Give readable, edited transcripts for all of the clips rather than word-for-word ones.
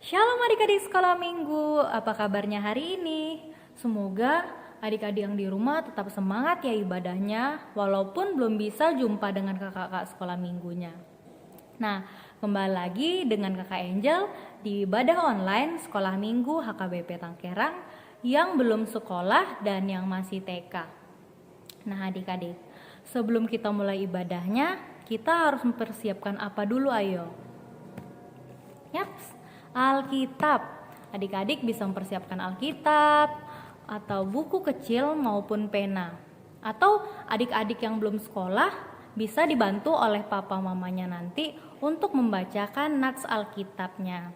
Shalom adik-adik sekolah minggu, apa kabarnya hari ini? Semoga adik-adik yang di rumah tetap semangat ya ibadahnya, walaupun belum bisa jumpa dengan kakak-kakak sekolah minggunya. Nah, kembali lagi dengan kakak Angel di ibadah online sekolah minggu HKBP Tangkerang yang belum sekolah dan yang masih TK. Nah adik-adik, sebelum kita mulai ibadahnya, kita harus mempersiapkan apa dulu ayo? Yaps, Alkitab. Adik-adik bisa mempersiapkan Alkitab atau buku kecil maupun pena. Atau adik-adik yang belum sekolah bisa dibantu oleh papa mamanya nanti untuk membacakan nats Alkitabnya.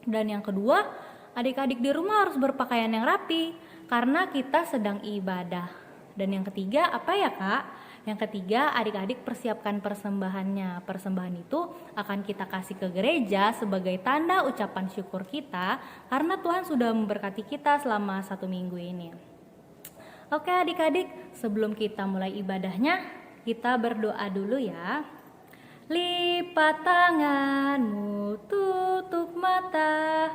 Dan yang kedua, adik-adik di rumah harus berpakaian yang rapi karena kita sedang ibadah. Dan yang ketiga apa ya kak? Yang ketiga, adik-adik persiapkan persembahannya. Persembahan itu akan kita kasih ke gereja sebagai tanda ucapan syukur kita karena Tuhan sudah memberkati kita selama 1 minggu ini. Oke adik-adik, sebelum kita mulai ibadahnya, kita berdoa dulu ya. Lipat tanganmu, tutup mata,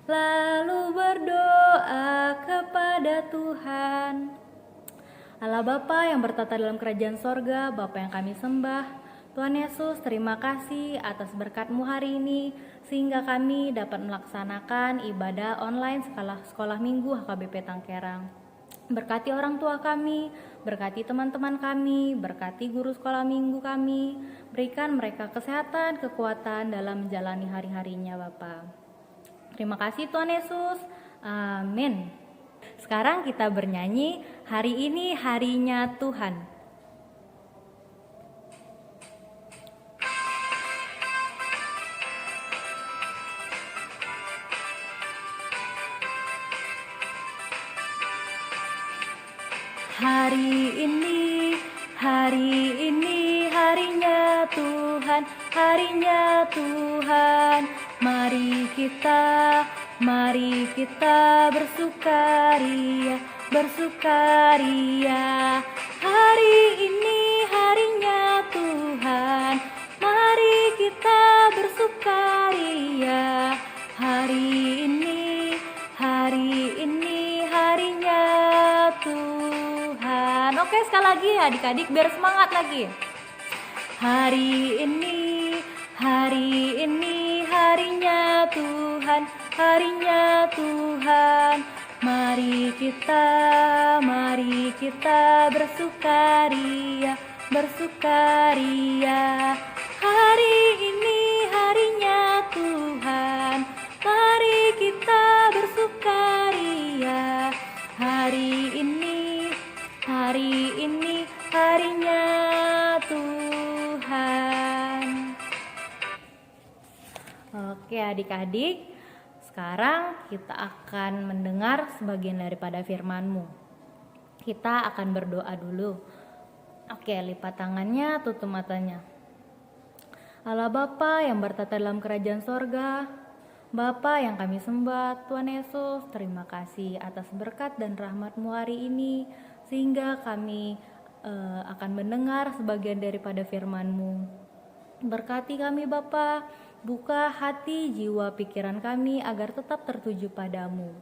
lalu berdoa kepada Tuhan. Allah Bapa yang bertata dalam kerajaan sorga, Bapa yang kami sembah, Tuhan Yesus terima kasih atas berkat-Mu hari ini, sehingga kami dapat melaksanakan ibadah online sekolah minggu HKBP Tangkerang. Berkati orang tua kami, berkati teman-teman kami, berkati guru sekolah minggu kami, berikan mereka kesehatan, kekuatan dalam menjalani hari-harinya Bapa. Terima kasih Tuhan Yesus, amin. Sekarang kita bernyanyi, hari ini harinya Tuhan. Hari ini harinya Tuhan, harinya Tuhan. Mari kita bersukaria, bersukaria. Hari ini harinya Tuhan, mari kita bersukaria. Hari ini harinya Tuhan. Oke, sekali lagi adik-adik biar semangat lagi. Hari ini harinya Tuhan, harinya Tuhan. Mari kita bersukaria, bersukaria. Hari ini harinya Tuhan, mari kita bersukaria. Hari ini harinya Tuhan. Oke adik-adik, sekarang kita akan mendengar sebagian daripada firman-Mu. Kita akan berdoa dulu. Oke, lipat tangannya, tutup matanya. Allah Bapa yang bertata dalam kerajaan sorga, Bapa yang kami sembah, Tuhan Yesus, terima kasih atas berkat dan rahmat-Mu hari ini, sehingga kami akan mendengar sebagian daripada firman-Mu. Berkati kami Bapa, buka hati, jiwa, pikiran kami agar tetap tertuju padamu.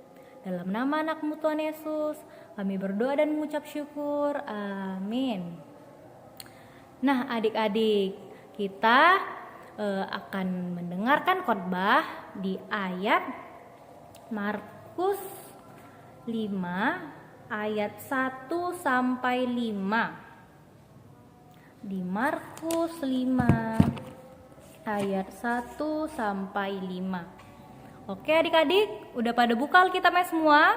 Dalam nama anak-Mu Tuhan Yesus, kami berdoa dan mengucap syukur. Amin. Nah adik-adik, kita akan mendengarkan khotbah di ayat Markus 5 ayat 1 sampai 5. Di Markus 5 ayat 1 sampai 5. Oke adik-adik, udah pada buka Alkitabnya semua?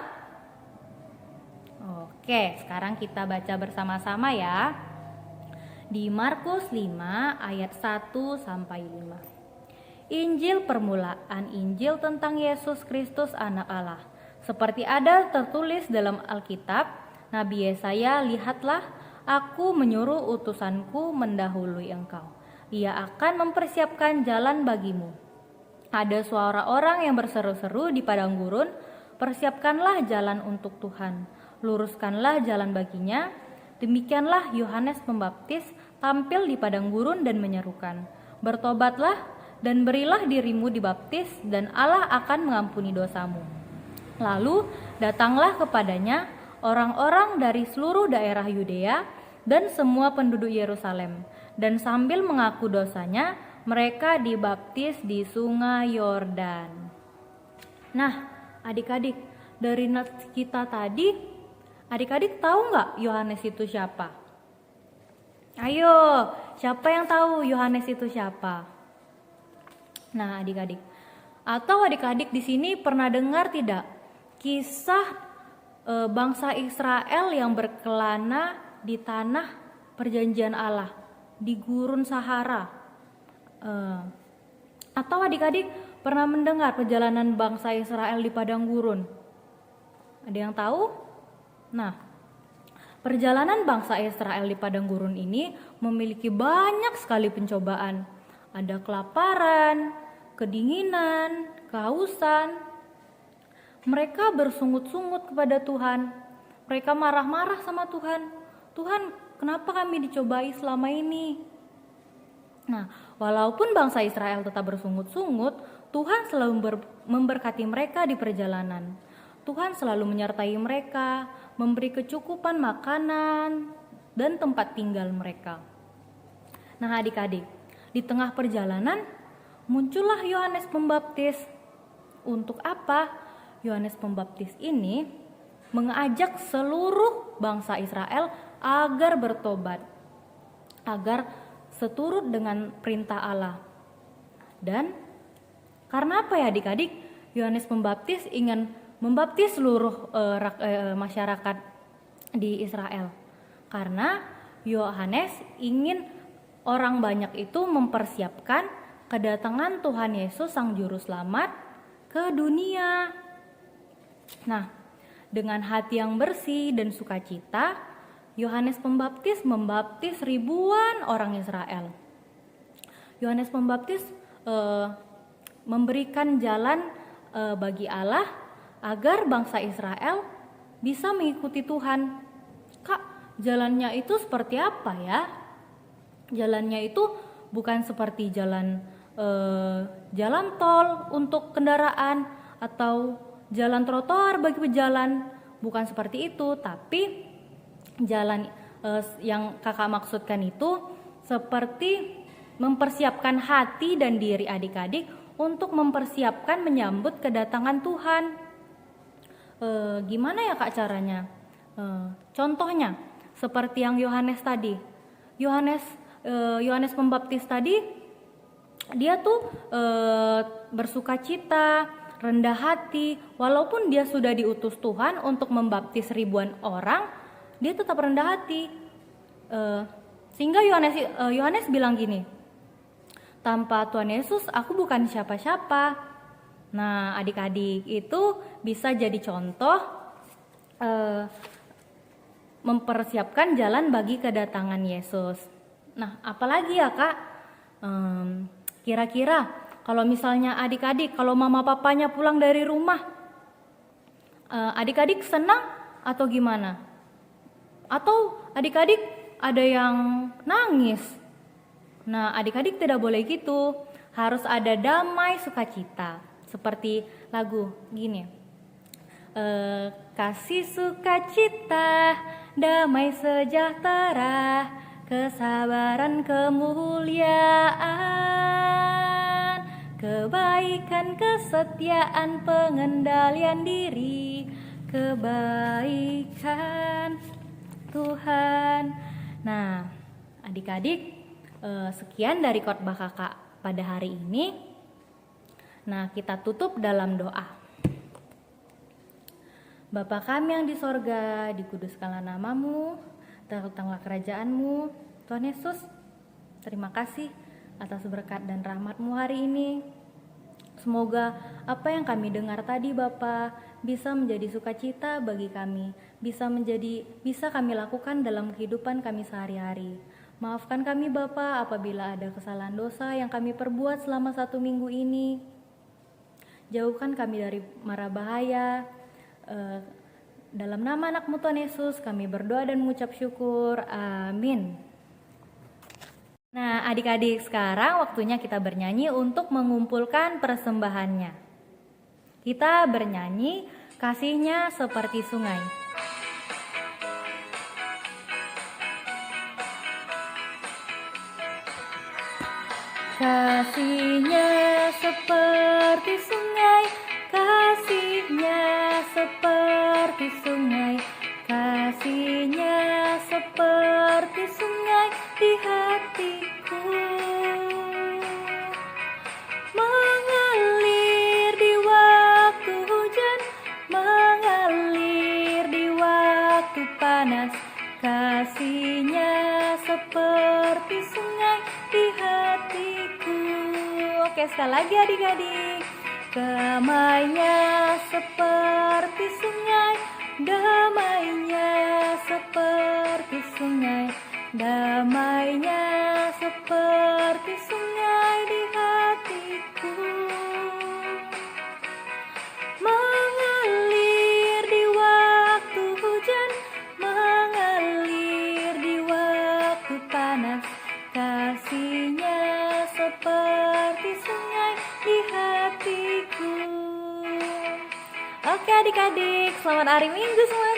Oke, sekarang kita baca bersama-sama ya. Di Markus 5 ayat 1 sampai 5. Injil permulaan, Injil tentang Yesus Kristus anak Allah. Seperti ada tertulis dalam Alkitab, Nabi Yesaya, lihatlah, aku menyuruh utusanku mendahului engkau. Ia akan mempersiapkan jalan bagimu. Ada suara orang yang berseru-seru di padang gurun, persiapkanlah jalan untuk Tuhan, luruskanlah jalan baginya. Demikianlah Yohanes Pembaptis tampil di padang gurun dan menyerukan, bertobatlah dan berilah dirimu dibaptis dan Allah akan mengampuni dosamu. Lalu datanglah kepadanya orang-orang dari seluruh daerah Yudea dan semua penduduk Yerusalem, dan sambil mengaku dosanya mereka dibaptis di sungai Yordan. Nah, adik-adik, dari nats kita tadi, adik-adik tahu nggak Yohanes itu siapa? Ayo, siapa yang tahu Yohanes itu siapa? Nah, adik-adik, atau adik-adik di sini pernah dengar tidak kisah bangsa Israel yang berkelana di tanah perjanjian Allah di gurun Sahara? Atau adik-adik pernah mendengar perjalanan bangsa Israel di padang gurun? Ada yang tahu? Nah, perjalanan bangsa Israel di padang gurun ini memiliki banyak sekali pencobaan. Ada kelaparan, kedinginan, kehausan. Mereka bersungut-sungut kepada Tuhan. Mereka marah-marah sama Tuhan. Tuhan, kenapa kami dicobai selama ini? Nah, walaupun bangsa Israel tetap bersungut-sungut, Tuhan selalu memberkati mereka di perjalanan. Tuhan selalu menyertai mereka, memberi kecukupan makanan dan tempat tinggal mereka. Nah, adik-adik, di tengah perjalanan muncullah Yohanes Pembaptis. Untuk apa? Yohanes Pembaptis ini mengajak seluruh bangsa Israel agar bertobat, agar seturut dengan perintah Allah. Dan karena apa ya adik-adik? Yohanes Pembaptis ingin membaptis seluruh masyarakat di Israel. Karena Yohanes ingin orang banyak itu mempersiapkan kedatangan Tuhan Yesus Sang Juru Selamat ke dunia. Nah, dengan hati yang bersih dan sukacita, Yohanes Pembaptis membaptis ribuan orang Israel. Yohanes Pembaptis memberikan jalan bagi Allah agar bangsa Israel bisa mengikuti Tuhan. Kak, jalannya itu seperti apa ya? Jalannya itu bukan seperti jalan tol untuk kendaraan atau jalan trotoar bagi pejalan, bukan seperti itu, tapi jalan yang kakak maksudkan itu seperti mempersiapkan hati dan diri adik-adik untuk mempersiapkan menyambut kedatangan Tuhan. Gimana ya kak caranya? Contohnya seperti yang Yohanes tadi. Yohanes Pembaptis tadi, dia tuh bersukacita, rendah hati, walaupun dia sudah diutus Tuhan untuk membaptis ribuan orang, dia tetap rendah hati. Sehingga Yohanes bilang gini, tanpa Tuhan Yesus aku bukan siapa-siapa. Nah, adik-adik itu bisa jadi contoh mempersiapkan jalan bagi kedatangan Yesus. Nah, apalagi ya kak? Kira-kira kalau misalnya adik-adik, kalau mama papanya pulang dari rumah, adik-adik senang atau gimana? Atau adik-adik ada yang nangis? Nah, adik-adik tidak boleh gitu. Harus ada damai sukacita. Seperti lagu gini. Kasih sukacita, damai sejahtera, kesabaran kemuliaan, kebaikan kesetiaan pengendalian diri, kebaikan Tuhan. Nah, adik-adik, sekian dari khotbah kakak pada hari ini. Nah, kita tutup dalam doa. Bapa kami yang di sorga, dikuduskanlah namamu, datanglah kerajaanmu. Tuhan Yesus, terima kasih atas berkat dan rahmat-Mu hari ini. Semoga apa yang kami dengar tadi Bapa bisa menjadi sukacita bagi kami, bisa kami lakukan dalam kehidupan kami sehari-hari. Maafkan kami Bapa apabila ada kesalahan dosa yang kami perbuat selama 1 minggu ini. Jauhkan kami dari mara bahaya. Dalam nama anak-Mu Tuhan Yesus kami berdoa dan mengucap syukur. Amin. Nah, adik-adik, sekarang waktunya kita bernyanyi untuk mengumpulkan persembahannya. Kita bernyanyi Kasihnya Seperti Sungai. Kasihnya seperti sungai, kasihnya seperti sungai, kasihnya seperti sungai di hatiku. Mengalir di waktu hujan, mengalir di waktu panas, kasihnya seperti sungai di hatiku. Oke, sekali lagi adik-adik. Damainya seperti sungai, damainya seperti sungai, damainya seperti sungai di hatiku. Mengalir di waktu hujan, mengalir di waktu panas, kasihnya seperti sungai di hatiku. Oke adik-adik, selamat hari Minggu semuanya.